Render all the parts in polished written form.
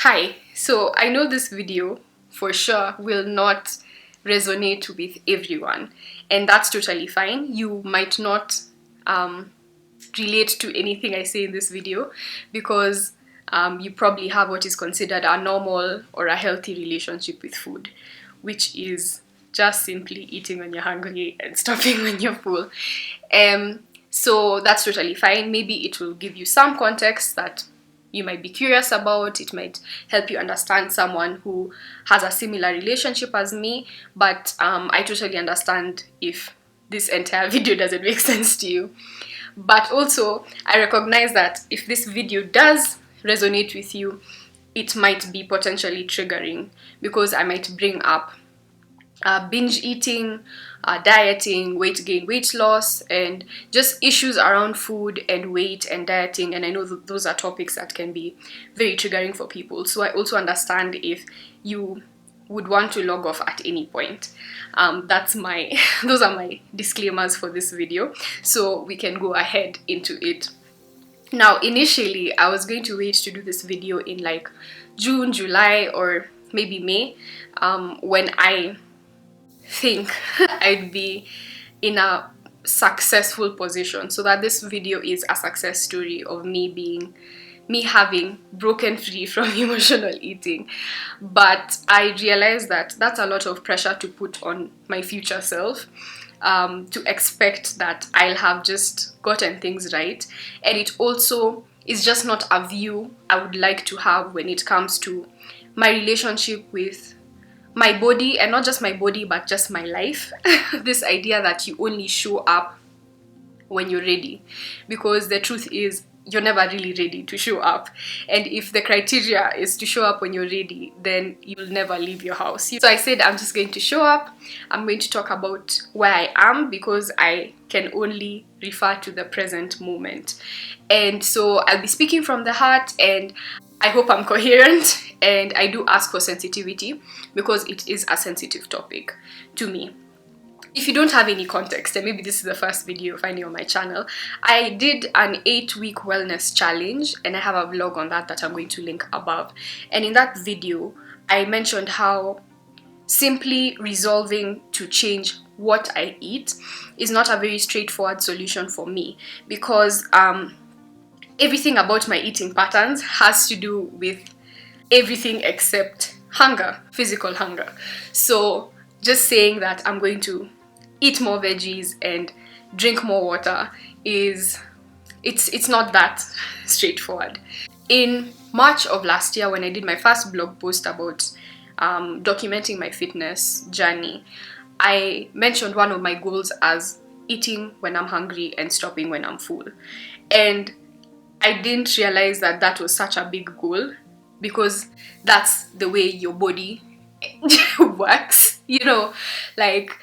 Hi, so I know this video for sure will not resonate with everyone, and that's totally fine. You might not relate to anything I say in this video because you probably have what is considered a normal or a healthy relationship with food, which is just simply eating when you're hungry and stopping when you're full. So that's totally fine. Maybe it will give you some context that you might be curious about. It might help you understand someone who has a similar relationship as me, but I totally understand if this entire video doesn't make sense to you. But also, I recognize that if this video does resonate with you, it might be potentially triggering because I might bring up binge eating, dieting, weight gain, weight loss, and just issues around food and weight and dieting. And I know those are topics that can be very triggering for people. So I also understand if you would want to log off at any point. Those are my disclaimers for this video. So we can go ahead into it. Now, initially, I was going to wait to do this video in like June, July, or maybe May, when I think I'd be in a successful position, so that this video is a success story of me having broken free from emotional eating. But I realized that that's a lot of pressure to put on my future self, to expect that I'll have just gotten things right, and it also is just not a view I would like to have when it comes to my relationship with my body, and not just my body but just my life. This idea that you only show up when you're ready, because the truth is you're never really ready to show up, and if the criteria is to show up when you're ready, then you'll never leave your house. So I said I'm just going to show up. I'm going to talk about where I am because I can only refer to the present moment, and so I'll be speaking from the heart, and I hope I'm coherent, and I do ask for sensitivity because it is a sensitive topic to me. If you don't have any context, and maybe this is the first video you're finding on my channel, I did an 8-week wellness challenge, and I have a vlog on that I'm going to link above. And in that video, I mentioned how simply resolving to change what I eat is not a very straightforward solution for me, because everything about my eating patterns has to do with everything except hunger, physical hunger. So just saying that I'm going to eat more veggies and drink more water it's not that straightforward. In March of last year, when I did my first blog post about documenting my fitness journey, I mentioned one of my goals as eating when I'm hungry and stopping when I'm full. And I didn't realize that that was such a big goal, because that's the way your body works, like,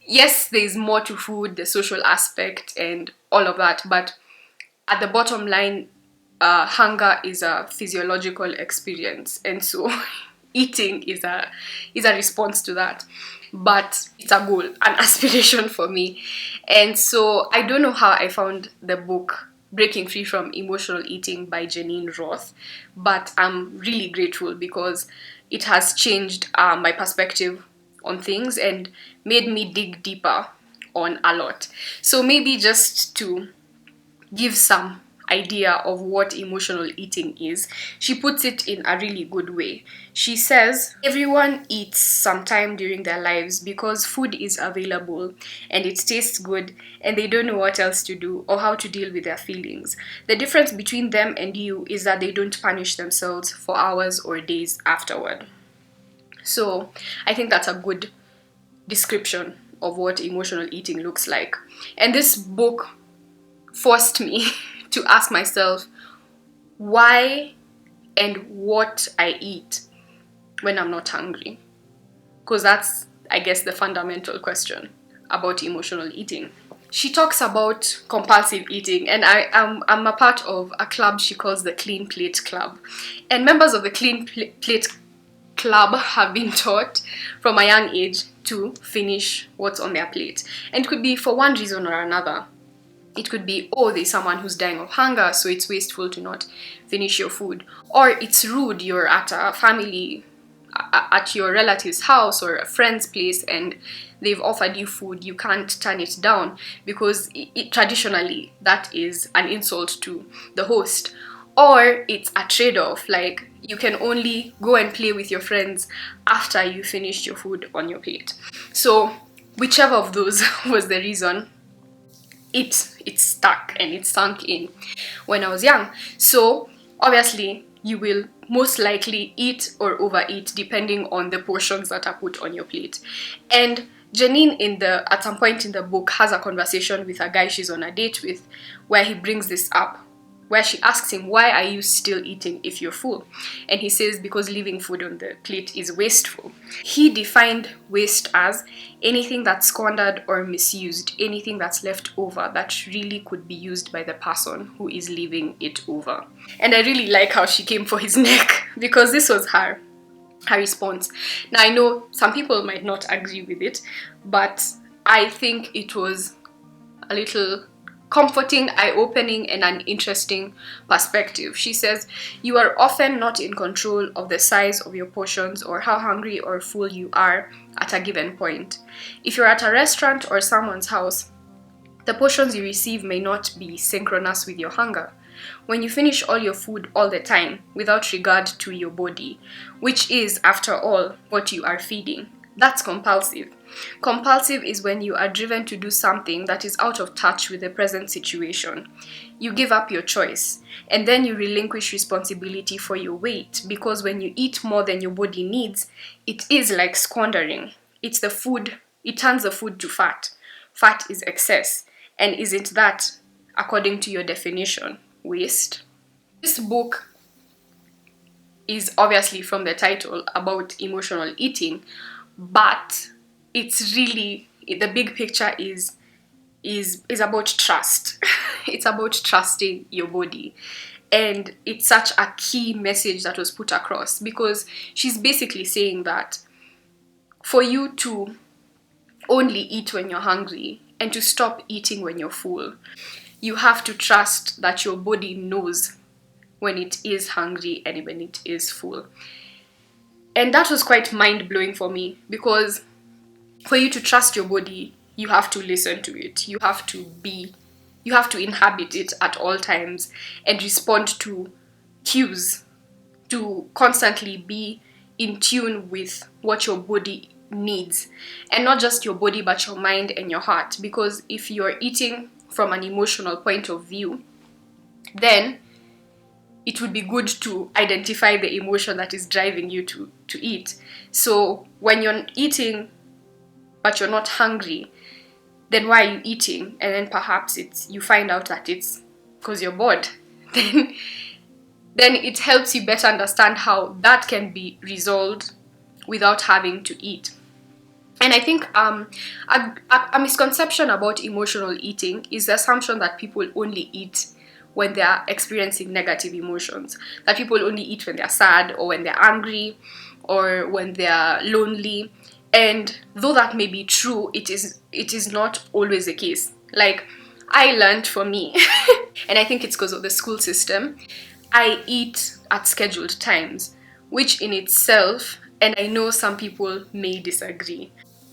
yes, there's more to food, the social aspect and all of that, but at the bottom line, hunger is a physiological experience, and so eating is a response to that. But it's a goal, an aspiration for me. And so I don't know how I found the book Breaking Free from Emotional Eating by Geneen Roth, but I'm really grateful because it has changed my perspective on things and made me dig deeper on a lot. So maybe just to give some idea of what emotional eating is, she puts it in a really good way. She says, everyone eats sometime during their lives because food is available and it tastes good and they don't know what else to do or how to deal with their feelings. The difference between them and you is that they don't punish themselves for hours or days afterward. So I think that's a good description of what emotional eating looks like. And this book forced me to ask myself why and what I eat when I'm not hungry, because that's, I guess, the fundamental question about emotional eating. She talks about compulsive eating, and I'm a part of a club she calls the Clean Plate Club, and members of the Clean Plate Club have been taught from a young age to finish what's on their plate, and it could be for one reason or another. It could be, oh, there's someone who's dying of hunger, so it's wasteful to not finish your food. Or it's rude, you're at a family, at your relative's house or a friend's place, and they've offered you food, you can't turn it down, because traditionally that is an insult to the host. Or it's a trade-off, like you can only go and play with your friends after you finished your food on your plate. So whichever of those was the reason, it stuck and it sunk in when I was young. So obviously you will most likely eat or overeat depending on the portions that are put on your plate. And Geneen at some point in the book has a conversation with a guy she's on a date with, where he brings this up, where she asks him, why are you still eating if you're full? And he says, because leaving food on the plate is wasteful. He defined waste as anything that's squandered or misused, anything that's left over that really could be used by the person who is leaving it over. And I really like how she came for his neck, because this was her response. Now I know some people might not agree with it, but I think it was a little comforting, eye-opening, and an interesting perspective. She says, you are often not in control of the size of your portions or how hungry or full you are at a given point. If you're at a restaurant or someone's house, the portions you receive may not be synchronous with your hunger. When you finish all your food all the time without regard to your body, which is, after all, what you are feeding, that's compulsive. Compulsive is when you are driven to do something that is out of touch with the present situation. You give up your choice, and then you relinquish responsibility for your weight, because when you eat more than your body needs, it is like squandering. It's the food, it turns the food to fat. Fat is excess, and isn't that, according to your definition, waste? This book is obviously, from the title, about emotional eating, but it's really, the big picture is about trust. It's about trusting your body. And it's such a key message that was put across, because she's basically saying that for you to only eat when you're hungry and to stop eating when you're full, you have to trust that your body knows when it is hungry and when it is full. And that was quite mind-blowing for me, because for you to trust your body, you have to listen to it. You have to inhabit it at all times and respond to cues, to constantly be in tune with what your body needs. And not just your body, but your mind and your heart. Because if you're eating from an emotional point of view, then it would be good to identify the emotion that is driving you to eat. So when you're eating but you're not hungry, then why are you eating? And then perhaps you find out that it's because you're bored. Then it helps you better understand how that can be resolved without having to eat. And I think a misconception about emotional eating is the assumption that people only eat when they are experiencing negative emotions. That people only eat when they're sad, or when they're angry, or when they're lonely. And though that may be true, it is not always the case. Like, I learned for me, and I think it's because of the school system, I eat at scheduled times, which in itself, and I know some people may disagree,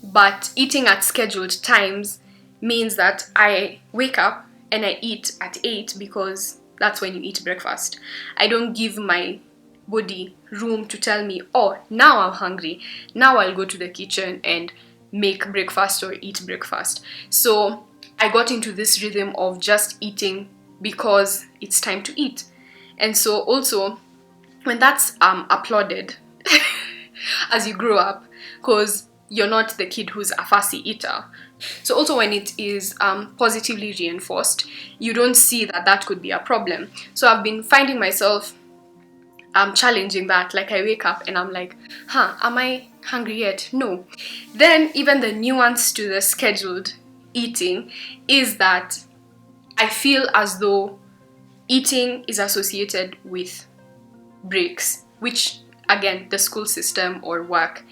but eating at scheduled times means that I wake up and I eat at 8 because that's when you eat breakfast. I don't give my body room to tell me, oh, now I'm hungry, now I'll go to the kitchen and make breakfast or eat breakfast. So I got into this rhythm of just eating because it's time to eat. And so also, when that's applauded as you grow up, because you're not the kid who's a fussy eater. So also when it is positively reinforced, you don't see that could be a problem. So I've been finding myself challenging that. Like, I wake up and I'm like, am I hungry yet? No. Then even the nuance to the scheduled eating is that I feel as though eating is associated with breaks, which again, the school system or work,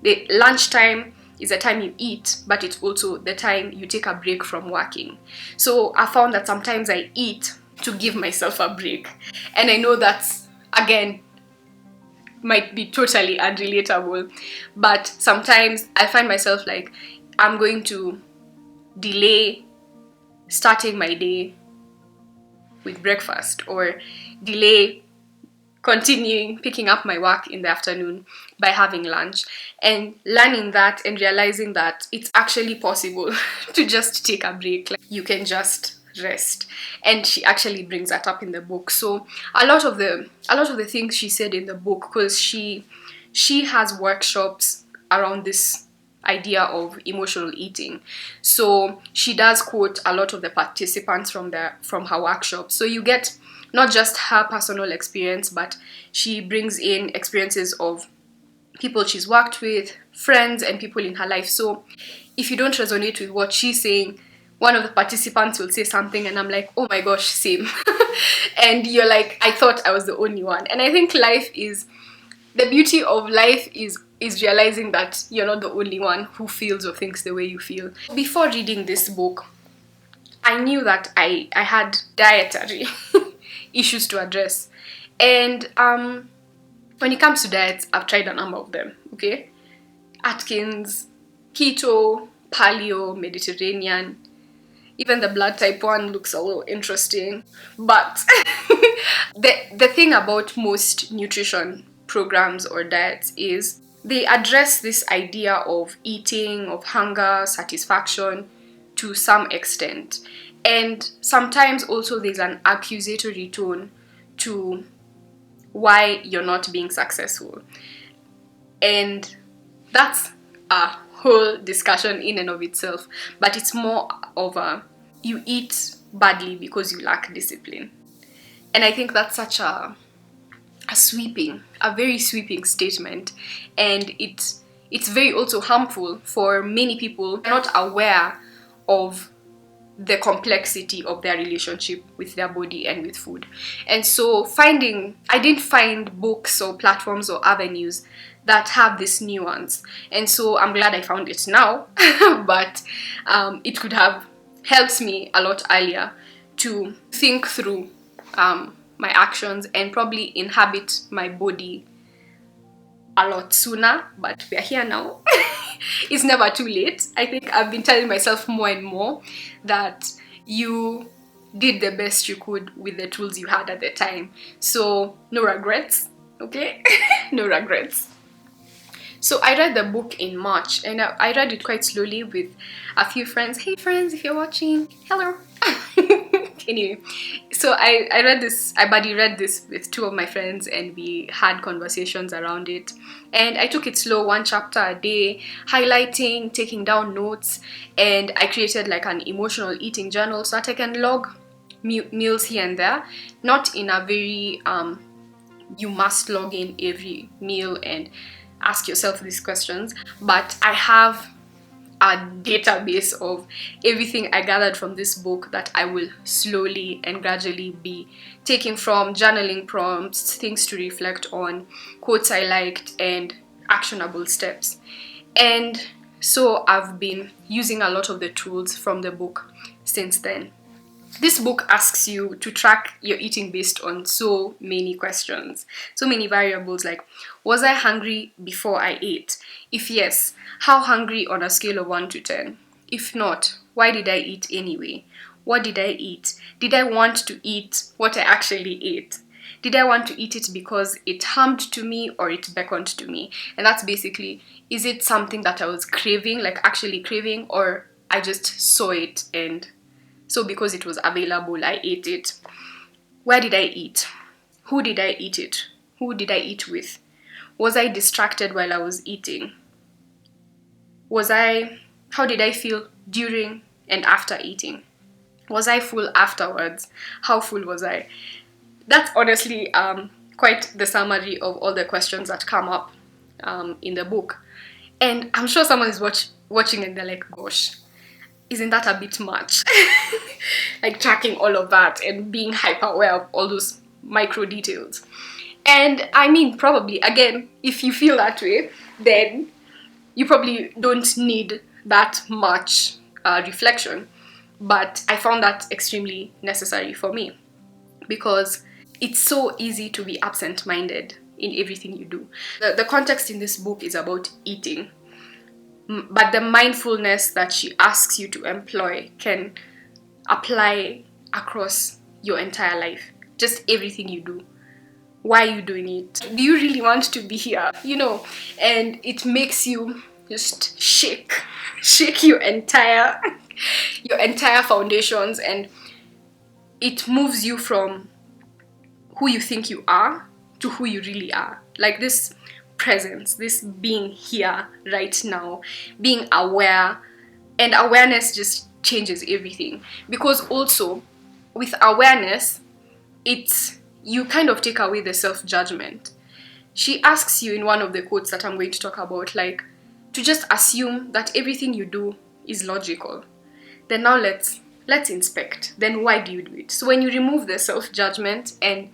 the lunchtime is the time you eat, but it's also the time you take a break from working. So I found that sometimes I eat to give myself a break. And I know that's, again, might be totally unrelatable, but sometimes I find myself like, I'm going to delay starting my day with breakfast, or delay continuing picking up my work in the afternoon by having lunch, and learning that and realizing that it's actually possible to just take a break. Like, you can just rest. And she actually brings that up in the book. So a lot of the things she said in the book, because she has workshops around this idea of emotional eating, so she does quote a lot of the participants from her workshop. So you get not just her personal experience, but she brings in experiences of people she's worked with, friends, and people in her life. So if you don't resonate with what she's saying, one of the participants will say something and I'm like, oh my gosh, same. And you're like, I thought I was the only one. And I think the beauty of life is realizing that you're not the only one who feels or thinks the way you feel. Before reading this book, I knew that I had dietary issues to address. And when it comes to diets, I've tried a number of them, okay? Atkins, keto, paleo, Mediterranean. Even the blood type 1 looks a little interesting. But the thing about most nutrition programs or diets is they address this idea of eating, of hunger, satisfaction to some extent. And sometimes also there's an accusatory tone to why you're not being successful. And that's a whole discussion in and of itself. But it's more of you eat badly because you lack discipline. And I think that's such a very sweeping statement. And it's very also harmful for many people who are not aware of the complexity of their relationship with their body and with food. And so I didn't find books or platforms or avenues that have this nuance. And so I'm glad I found it now, but it could have helped me a lot earlier to think through my actions and probably inhabit my body a lot sooner, but we're here now. It's never too late. I think I've been telling myself more and more that you did the best you could with the tools you had at the time. So no regrets, okay? No regrets. So I read the book in March, and I read it quite slowly with a few friends. Hey friends, if you're watching, hello. Anyway, so I buddy read this with two of my friends, and we had conversations around it. And I took it slow, one chapter a day, highlighting, taking down notes, and I created like an emotional eating journal so that I can log meals here and there, not in a very you must log in every meal and ask yourself these questions, but I have a database of everything I gathered from this book that I will slowly and gradually be taking from, journaling prompts, things to reflect on, quotes I liked, and actionable steps. And so I've been using a lot of the tools from the book since then. This book asks you to track your eating based on so many questions, so many variables, like, was I hungry before I ate? If yes, how hungry on a scale of 1 to 10? If not, why did I eat anyway? What did I eat? Did I want to eat what I actually ate? Did I want to eat it because it hummed to me or it beckoned to me? And that's basically, is it something that I was craving, like actually craving, or I just saw it and so because it was available, I ate it? Where did I eat? Who did I eat it? Who did I eat with? Was I distracted while I was eating? How did I feel during and after eating? Was I full afterwards? How full was I? That's honestly quite the summary of all the questions that come up in the book. And I'm sure someone is watching and they're like, gosh, isn't that a bit much? Like tracking all of that and being hyper aware of all those micro details. And I mean, probably, again, if you feel that way, then you probably don't need that much reflection, but I found that extremely necessary for me, because it's so easy to be absent-minded in everything you do. The context in this book is about eating, but the mindfulness that she asks you to employ can apply across your entire life, just everything you do. Why are you doing it? Do you really want to be here? You know, and it makes you just shake your entire foundations, and it moves you from who you think you are to who you really are. Like this presence, this being here right now, being aware, and awareness just changes everything. Because also with awareness, you kind of take away the self-judgment. She asks you in one of the quotes that I'm going to talk about, like, to just assume that everything you do is logical. Then now let's inspect. Then why do you do it? So when you remove the self-judgment and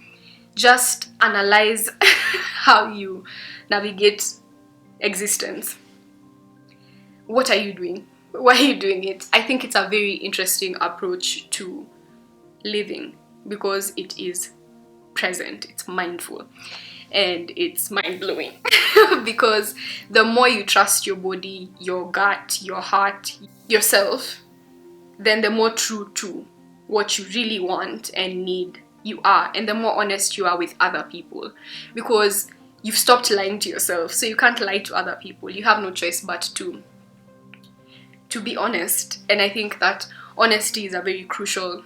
just analyze how you navigate existence, what are you doing? Why are you doing it? I think it's a very interesting approach to living, because it is present, it's mindful, and it's mind-blowing. Because the more you trust your body, your gut, your heart, yourself, then the more true to what you really want and need you are, and the more honest you are with other people, because you've stopped lying to yourself. So you can't lie to other people. You have no choice but to be honest. And I think that honesty is a very crucial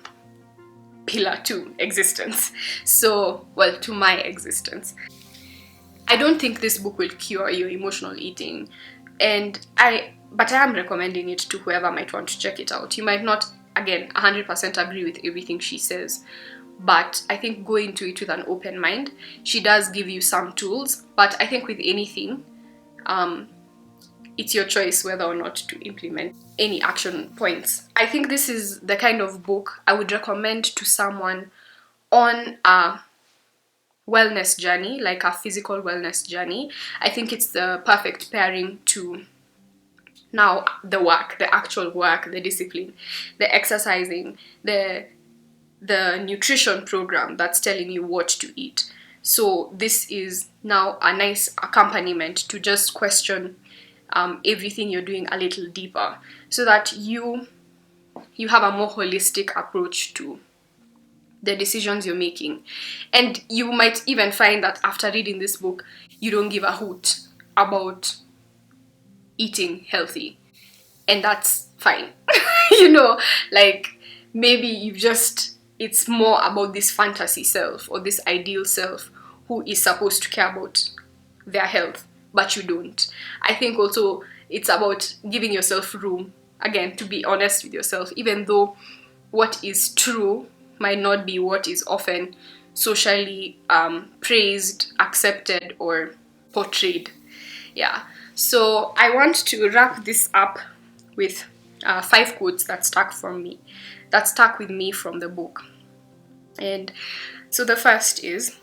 pillar to existence. So, well, to my existence. I don't think this book will cure your emotional eating, but I am recommending it to whoever might want to check it out. You might not, again, 100% agree with everything she says, but I think go into it with an open mind. She does give you some tools, but I think with anything, it's your choice whether or not to implement any action points. I think this is the kind of book I would recommend to someone on a wellness journey, like a physical wellness journey. I think it's the perfect pairing to now the work, the actual work, the discipline, the exercising, the nutrition program that's telling you what to eat. So this is now a nice accompaniment to just question everything you're doing a little deeper, so that you have a more holistic approach to the decisions you're making. And you might even find that after reading this book, you don't give a hoot about eating healthy, and that's fine. You know, like maybe it's more about this fantasy self or this ideal self who is supposed to care about their health, but you don't. I think also it's about giving yourself room, again, to be honest with yourself, even though what is true might not be what is often socially praised, accepted, or portrayed. Yeah. So I want to wrap this up with 5 quotes that stuck with me from the book. And so the first is,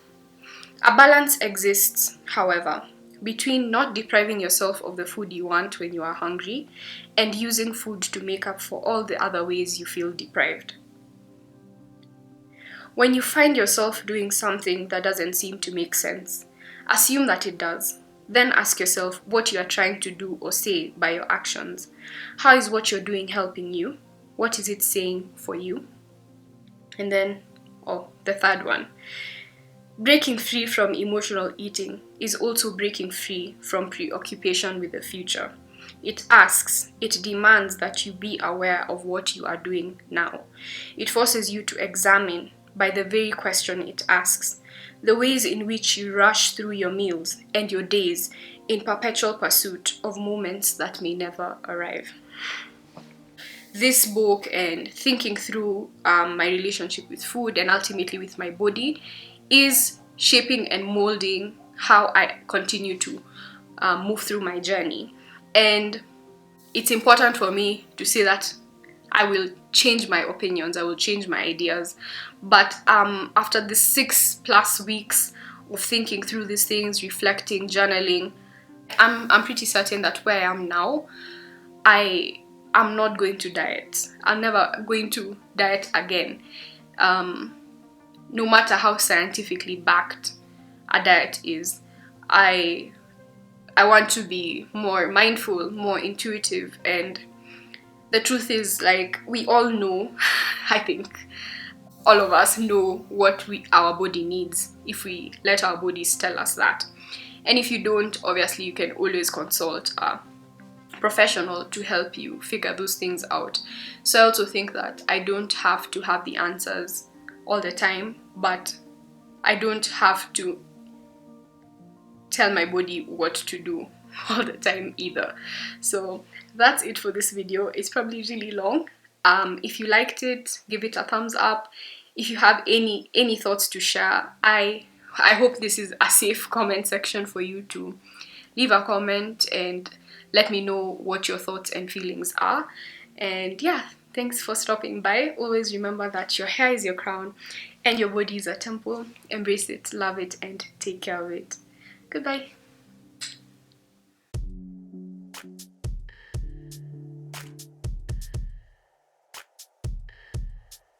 a balance exists, however, between not depriving yourself of the food you want when you are hungry and using food to make up for all the other ways you feel deprived. When you find yourself doing something that doesn't seem to make sense, assume that it does. Then ask yourself what you are trying to do or say by your actions. How is what you're doing helping you? What is it saying for you? And then, the third one. Breaking free from emotional eating is also breaking free from preoccupation with the future. It demands that you be aware of what you are doing now. It forces you to examine, by the very question it asks, the ways in which you rush through your meals and your days in perpetual pursuit of moments that may never arrive. This book and thinking through my relationship with food and ultimately with my body is shaping and molding how I continue to move through my journey. And it's important for me to say that I will change my opinions, I will change my ideas. But after the 6+ weeks of thinking through these things, reflecting, journaling, I'm pretty certain that where I am now, I'm not going to diet. I'm never going to diet again. No matter how scientifically backed a diet is, I want to be more mindful, more intuitive, and the truth is, like, we all know, I think all of us know what our body needs if we let our bodies tell us that. And if you don't, obviously you can always consult a professional to help you figure those things out. So I also think that I don't have to have the answers all the time, but I don't have to tell my body what to do all the time either. So that's it for this video. It's probably really long. If you liked it, give it a thumbs up. If you have any thoughts to share, I hope this is a safe comment section for you to leave a comment and let me know what your thoughts and feelings are. And yeah, thanks for stopping by. Always remember that your hair is your crown and your body is a temple. Embrace it, love it, and take care of it. Goodbye.